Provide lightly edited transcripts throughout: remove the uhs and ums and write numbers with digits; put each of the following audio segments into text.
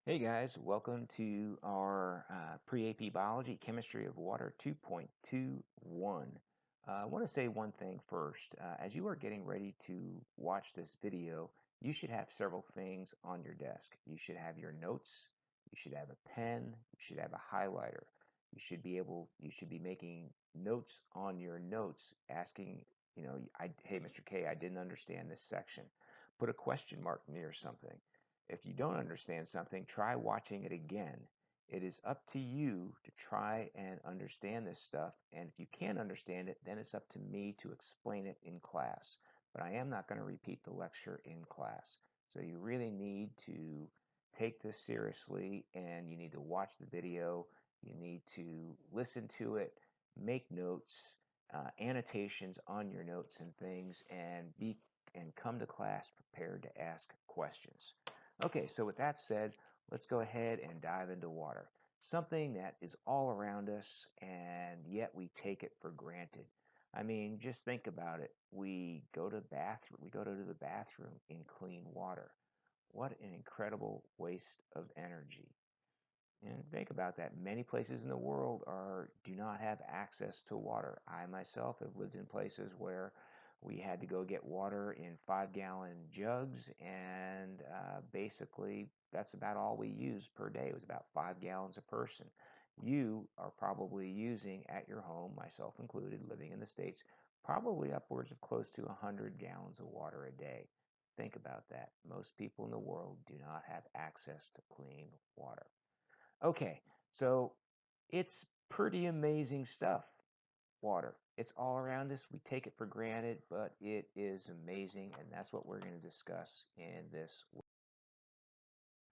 Hey guys, welcome to our pre-AP Biology Chemistry of Water 2.21. I want to say one thing first. As you are getting ready to watch this video, you should have several things on your desk. You should have your notes, you should have a pen, you should have a highlighter. You should be making notes on your notes, asking, hey Mr. K, I didn't understand this section. Put a question mark near something. If you don't understand something, try watching it again. It is up to you to try and understand this stuff. And if you can't understand it, then it's up to me to explain it in class. But I am not going to repeat the lecture in class. So you really need to take this seriously and you need to watch the video. You need to listen to it, make notes, annotations on your notes and things, and come to class prepared to ask questions. Okay, so with that said, let's go ahead and dive into water. Something that is all around us and yet we take it for granted. I mean, just think about it. We go to the bathroom in clean water. What an incredible waste of energy. And think about that. Many places in the world do not have access to water. I myself have lived in places where we had to go get water in 5-gallon jugs, and basically that's about all we used per day. It was about 5 gallons a person. You are probably using at your home, myself included, living in the States, probably upwards of close to 100 gallons of water a day. Think about that. Most people in the world do not have access to clean water. Okay, so it's pretty amazing stuff, water. It's all around us. We take it for granted, but it is amazing, and that's what we're going to discuss in this.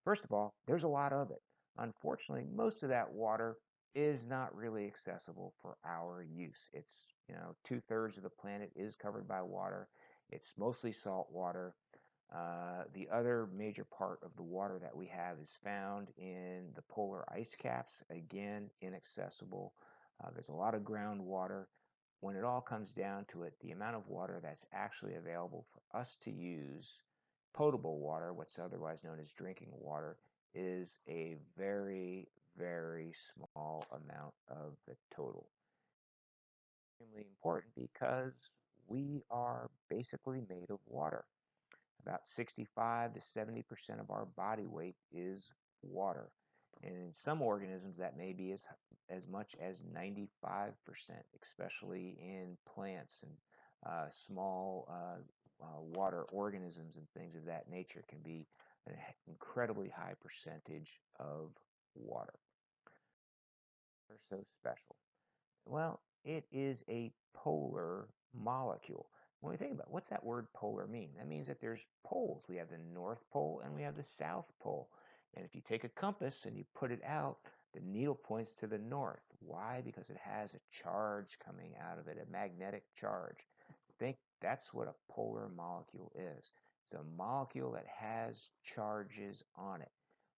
First of all, there's a lot of it. Unfortunately, most of that water is not really accessible for our use. It's, 2/3 of the planet is covered by water. It's mostly salt water. The other major part of the water that we have is found in the polar ice caps, again, inaccessible. There's a lot of groundwater. When it all comes down to it, the amount of water that's actually available for us to use, potable water, what's otherwise known as drinking water, is a very, very small amount of the total. Extremely important because we are basically made of water. About 65 to 70% of our body weight is water. And in some organisms, that may be as much as 95%, especially in plants and small water organisms and things of that nature can be an incredibly high percentage of water. They're so special. Well, it is a polar molecule. When we think about what's that word polar mean? That means that there's poles. We have the North Pole and we have the South Pole. And if you take a compass and you put it out, the needle points to the north. Why? Because it has a charge coming out of it, a magnetic charge. Think that's what a polar molecule is. It's a molecule that has charges on it.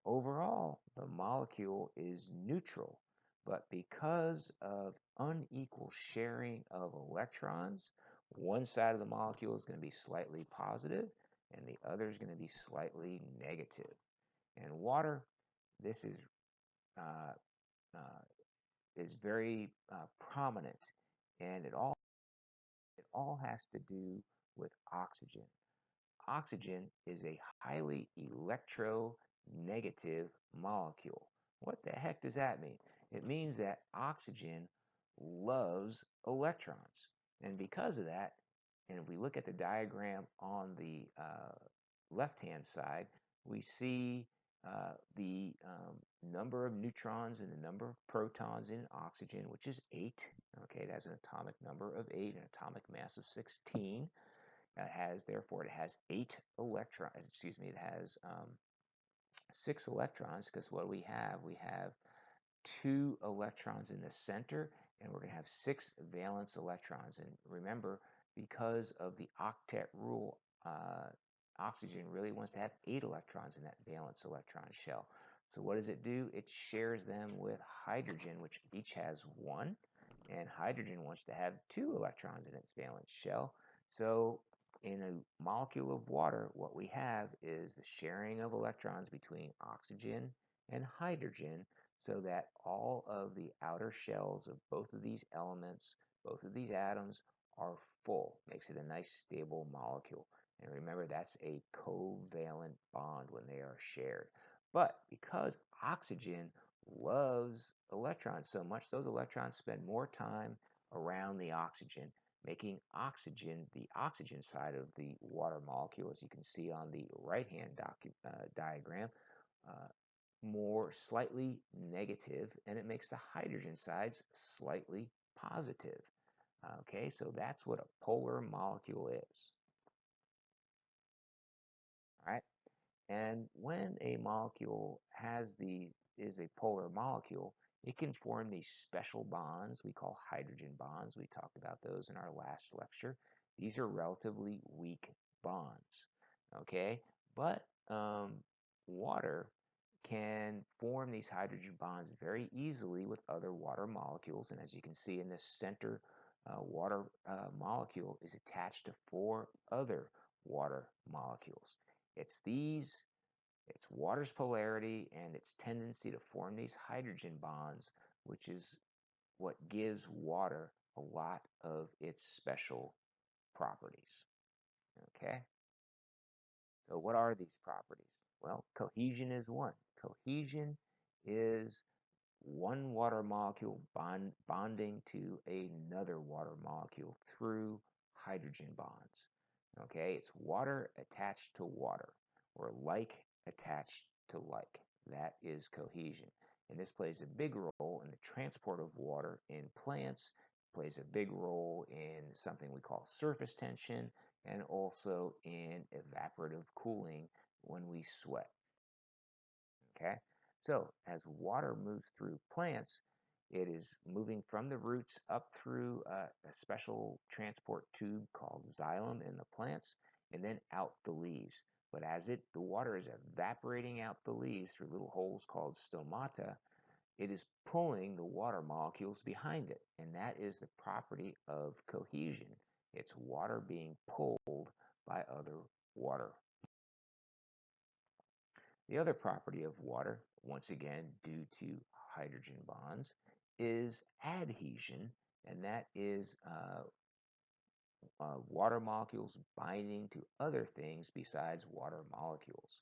Overall, the molecule is neutral, but because of unequal sharing of electrons, one side of the molecule is going to be slightly positive and the other is going to be slightly negative. And water, this uh, uh, is very prominent, and it all has to do with oxygen. Oxygen is a highly electronegative molecule. What the heck does that mean? It means that oxygen loves electrons. And because of that, and if we look at the diagram on the left-hand side, we see the number of neutrons and the number of protons in oxygen, which is 8. Okay, it has an atomic number of 8, an atomic mass of 16. Therefore, it has 8 electrons. Excuse me, it has 6 electrons because what we have? We have 2 electrons in the center, and we're going to have 6 valence electrons. And remember, because of the octet rule, oxygen really wants to have 8 electrons in that valence electron shell. So what does it do? It shares them with hydrogen, which each has 1, and hydrogen wants to have 2 electrons in its valence shell. So in a molecule of water, what we have is the sharing of electrons between oxygen and hydrogen so that all of the outer shells of both of these elements, both of these atoms, are full. Makes it a nice stable molecule. And remember, that's a covalent bond when they are shared. But because oxygen loves electrons so much, those electrons spend more time around the oxygen, making oxygen the oxygen side of the water molecule, as you can see on the right-hand diagram, uh, more slightly negative, and it makes the hydrogen sides slightly positive. Okay, so that's what a polar molecule is. All right. And when a molecule is a polar molecule, it can form these special bonds we call hydrogen bonds. We talked about those in our last lecture. These are relatively weak bonds, okay? But water can form these hydrogen bonds very easily with other water molecules. And as you can see in this center water molecule is attached to four other water molecules. It's water's polarity and its tendency to form these hydrogen bonds, which is what gives water a lot of its special properties. Okay, so what are these properties? Well, cohesion is one. Cohesion is one water molecule bonding to another water molecule through hydrogen bonds. Okay, it's water attached to water, or like attached to like. That is cohesion. And this plays a big role in the transport of water in plants, plays a big role in something we call surface tension, and also in evaporative cooling when we sweat. Okay, so as water moves through plants, it is moving from the roots up through a special transport tube called xylem in the plants, and then out the leaves. But as the water is evaporating out the leaves through little holes called stomata, it is pulling the water molecules behind it, and that is the property of cohesion. It's water being pulled by other water. The other property of water, once again due to hydrogen bonds, is adhesion, and that is water molecules binding to other things besides water molecules.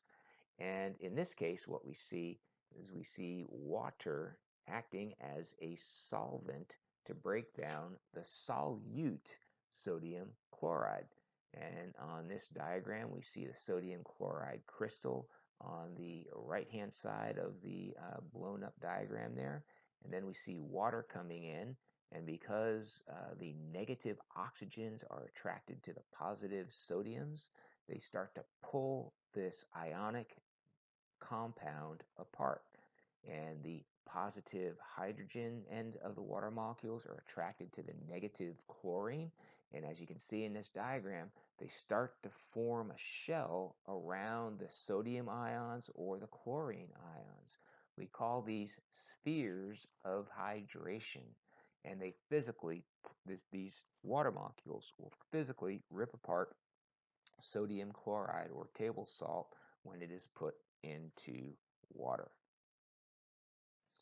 And in this case, what we see is we see water acting as a solvent to break down the solute sodium chloride. And on this diagram, we see the sodium chloride crystal on the right-hand side of the blown up diagram there. And then we see water coming in. And because the negative oxygens are attracted to the positive sodiums, they start to pull this ionic compound apart. And the positive hydrogen end of the water molecules are attracted to the negative chlorine. And as you can see in this diagram, they start to form a shell around the sodium ions or the chlorine ions. We call these spheres of hydration. And these water molecules will physically rip apart sodium chloride or table salt when it is put into water.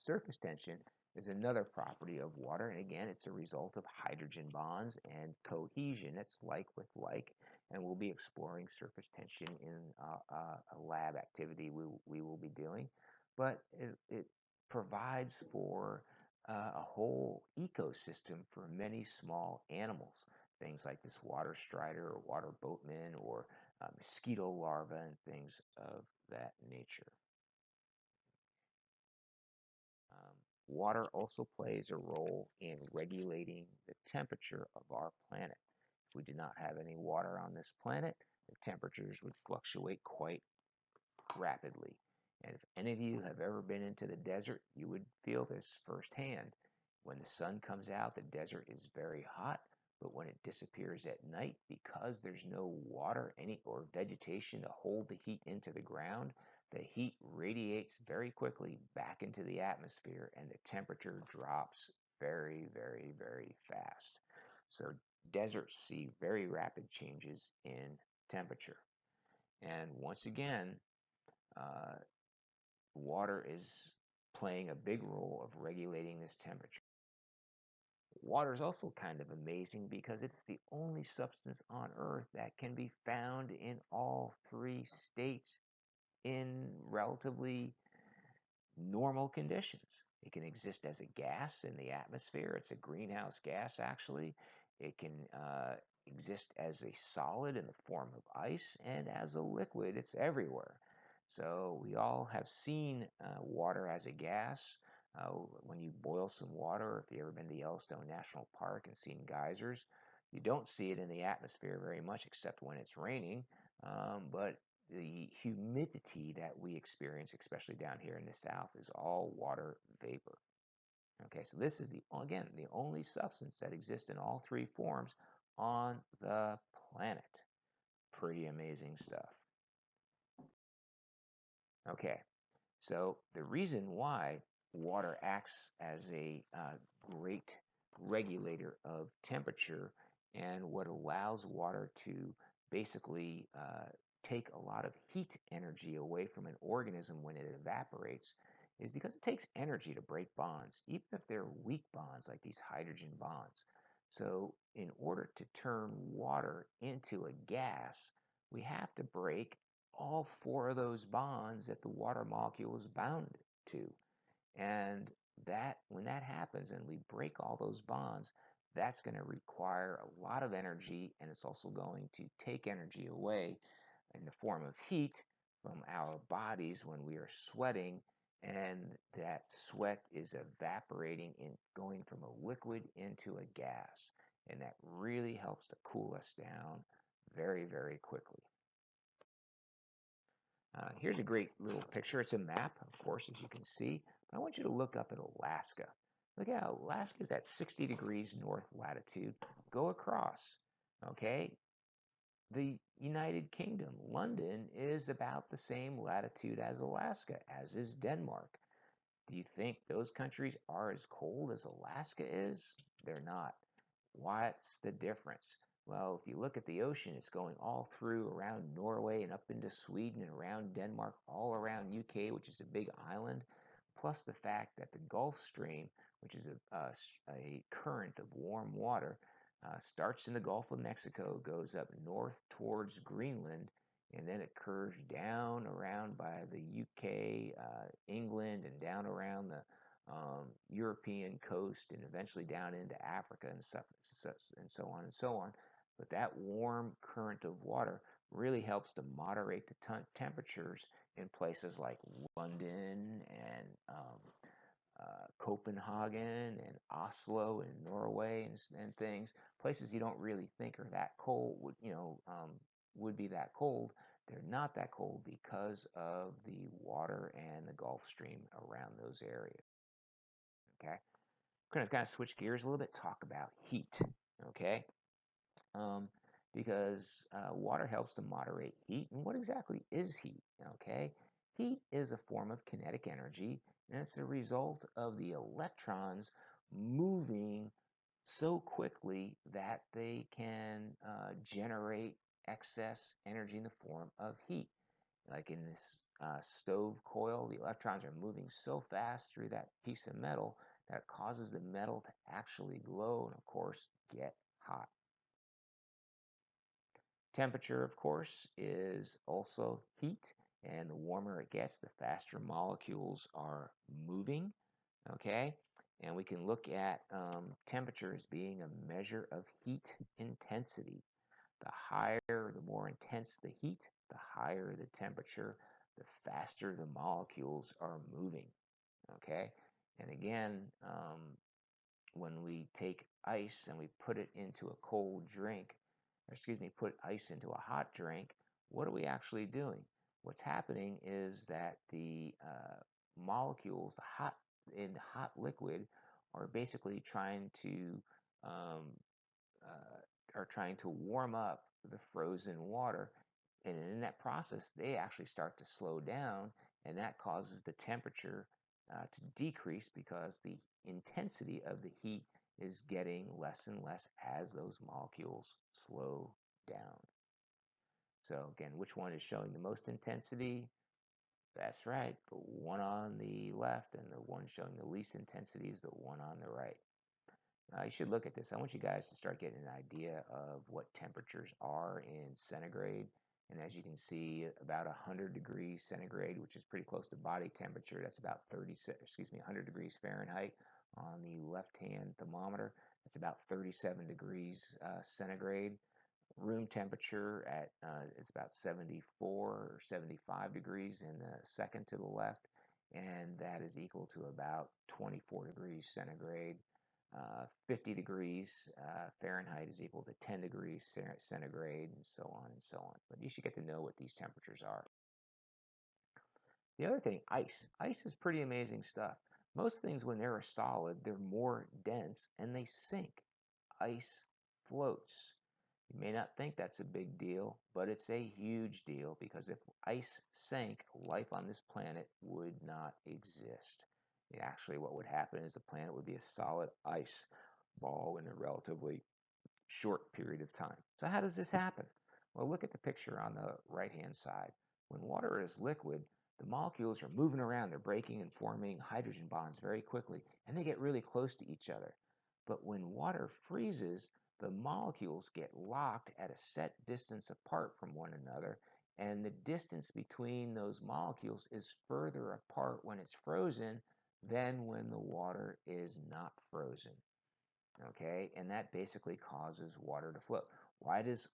Surface tension is another property of water, and again, it's a result of hydrogen bonds and cohesion. It's like with like, and we'll be exploring surface tension in a lab activity we will be doing. But it provides for a whole ecosystem for many small animals, things like this water strider or water boatman or mosquito larvae and things of that nature. Water also plays a role in regulating the temperature of our planet. If we did not have any water on this planet, the temperatures would fluctuate quite rapidly. And if any of you have ever been into the desert, you would feel this firsthand. When the sun comes out, the desert is very hot, but when it disappears at night, because there's no water or vegetation to hold the heat into the ground, the heat radiates very quickly back into the atmosphere and the temperature drops very, very, very fast. So deserts see very rapid changes in temperature. And once again, uh, water is playing a big role of regulating this temperature. Water is also kind of amazing because it's the only substance on Earth that can be found in all three states in relatively normal conditions. It can exist as a gas in the atmosphere. It's a greenhouse gas, actually. It can exist as a solid in the form of ice, and as a liquid, it's everywhere. So we all have seen water as a gas. When you boil some water, if you've ever been to Yellowstone National Park and seen geysers, you don't see it in the atmosphere very much except when it's raining. But the humidity that we experience, especially down here in the South, is all water vapor. Okay, so this is again the only substance that exists in all three forms on the planet. Pretty amazing stuff. Okay, so the reason why water acts as a great regulator of temperature and what allows water to basically take a lot of heat energy away from an organism when it evaporates is because it takes energy to break bonds, even if they're weak bonds like these hydrogen bonds. So in order to turn water into a gas, we have to break all four of those bonds that the water molecule is bound to. And that when that happens and we break all those bonds, that's going to require a lot of energy, and it's also going to take energy away in the form of heat from our bodies when we are sweating, and that sweat is evaporating and going from a liquid into a gas. And that really helps to cool us down very, very quickly. Here's a great little picture. It's a map, of course, as you can see. I want you to look up at Alaska. Look at Alaska is at 60 degrees north latitude. Go across, okay? The United Kingdom, London, is about the same latitude as Alaska, as is Denmark. Do you think those countries are as cold as Alaska is? They're not. What's the difference? Well, if you look at the ocean, it's going all through around Norway and up into Sweden and around Denmark, all around UK, which is a big island, plus the fact that the Gulf Stream, which is a current of warm water, starts in the Gulf of Mexico, goes up north towards Greenland, and then it curves down around by the UK, England, and down around the European coast, and eventually down into Africa and so on and so on. But that warm current of water really helps to moderate the temperatures in places like London and Copenhagen and Oslo and Norway and things, places you don't really think are that cold, would be that cold. They're not that cold because of the water and the Gulf Stream around those areas. Okay, I'm going to kind of switch gears a little bit, talk about heat. Okay, because water helps to moderate heat. And what exactly is heat? Okay, heat is a form of kinetic energy, and it's a result of the electrons moving so quickly that they can generate excess energy in the form of heat. Like in this stove coil, the electrons are moving so fast through that piece of metal that it causes the metal to actually glow and, of course, get hot. Temperature, of course, is also heat, and the warmer it gets, the faster molecules are moving, okay? And we can look at temperature as being a measure of heat intensity. The higher, the more intense the heat, the higher the temperature, the faster the molecules are moving, okay? And again, when we take ice and we put it into a cold drink, or excuse me, put ice into a hot drink, what are we actually doing? What's happening is that the molecules in hot liquid are basically um, trying to warm up the frozen water, and in that process, they actually start to slow down, and that causes the temperature to decrease because the intensity of the heat is getting less and less as those molecules slow down. So again, which one is showing the most intensity? That's right, the one on the left, and the one showing the least intensity is the one on the right. Now you should look at this. I want you guys to start getting an idea of what temperatures are in centigrade. And as you can see, about 100 degrees centigrade, which is pretty close to body temperature, that's about 100 degrees Fahrenheit on the left-hand thermometer. That's about 37 degrees centigrade. Room temperature at is about 74 or 75 degrees in the second to the left, and that is equal to about 24 degrees centigrade. 50 degrees Fahrenheit is equal to 10 degrees centigrade, and so on and so on. But you should get to know what these temperatures are. The other thing, ice. Ice is pretty amazing stuff. Most things, when they're a solid, they're more dense and they sink. Ice floats. You may not think that's a big deal, but it's a huge deal, because if ice sank, life on this planet would not exist. Actually, what would happen is the planet would be a solid ice ball in a relatively short period of time. So how does this happen? Well, look at the picture on the right-hand side. When water is liquid, the molecules are moving around. They're breaking and forming hydrogen bonds very quickly, and they get really close to each other. But when water freezes, the molecules get locked at a set distance apart from one another, and the distance between those molecules is further apart when it's frozen than when the water is not frozen. Okay, and that basically causes water to float. Why does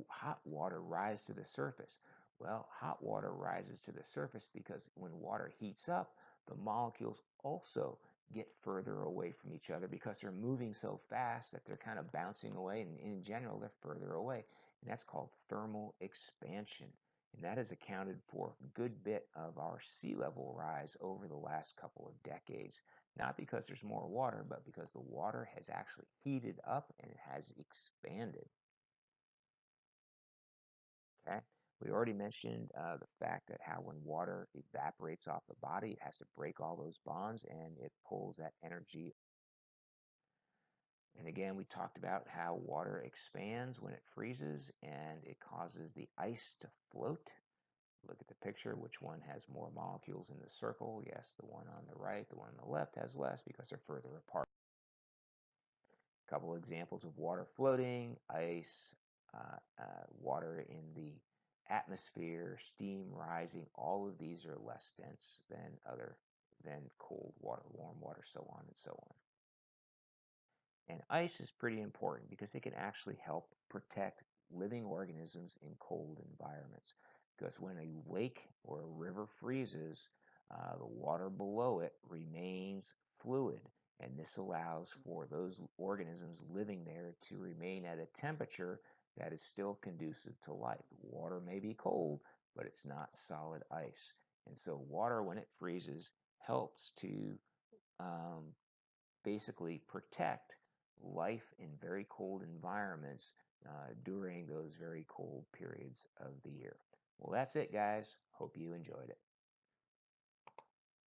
hot water rise to the surface? Well, hot water rises to the surface because when water heats up, the molecules also get further away from each other because they're moving so fast that they're kind of bouncing away, and in general, they're further away. And that's called thermal expansion. And that has accounted for a good bit of our sea level rise over the last couple of decades. Not because there's more water, but because the water has actually heated up and it has expanded. Okay? We already mentioned the fact that how when water evaporates off the body, it has to break all those bonds and it pulls that energy. And again, we talked about how water expands when it freezes and it causes the ice to float. Look at the picture. Which one has more molecules in the circle? Yes, the one on the right. The one on the left has less because they're further apart. A couple examples of water floating: ice, water in the atmosphere, steam rising. All of these are less dense than cold water, warm water, so on and so on. And ice is pretty important because it can actually help protect living organisms in cold environments. Because when a lake or a river freezes, the water below it remains fluid. And this allows for those organisms living there to remain at a temperature that is still conducive to life. Water may be cold, but it's not solid ice. And so water, when it freezes, helps to basically protect life in very cold environments during those very cold periods of the year. Well, that's it, guys. Hope you enjoyed it.